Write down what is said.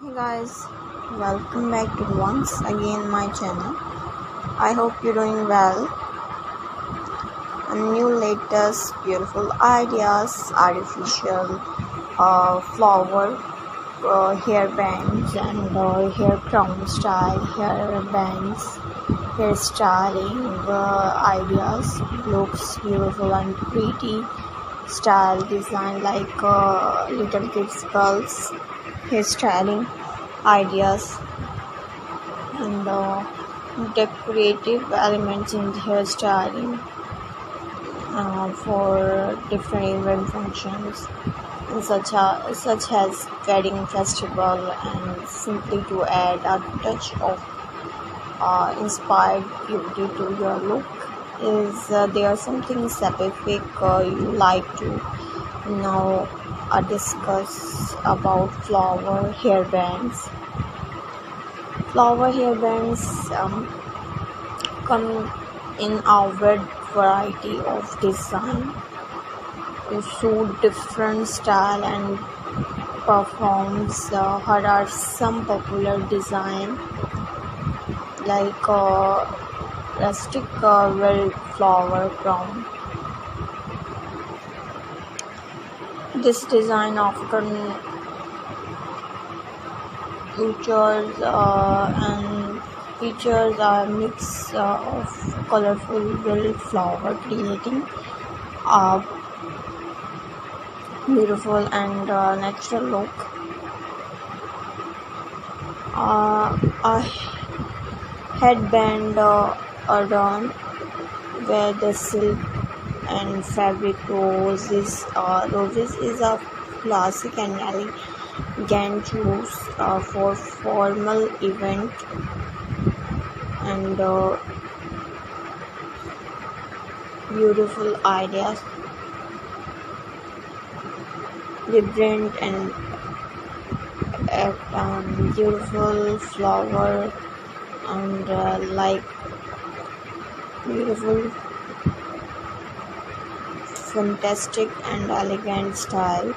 Hey guys, welcome back to once again my channel. I hope you're doing well. And new latest beautiful ideas, artificial flower hair bands and hair crown style hair bands, hairstyling ideas. Looks beautiful and pretty. Style design like little kids girls hairstyling ideas and decorative elements in the hairstyling for different event functions such as wedding festival and simply to add a touch of inspired beauty to your look. Is there something specific you like to now discuss about flower hairbands? Flower hairbands come in a wide variety of design to suit different style and performs. Here are some popular design like rustic wildflower crown. This design often features a mix of colorful wildflower, creating a beautiful and natural look. A headband adorned where the silk and fabric roses is a classic and elegant choice for formal event and beautiful ideas. Vibrant and beautiful flower and like beautiful, fantastic and elegant style.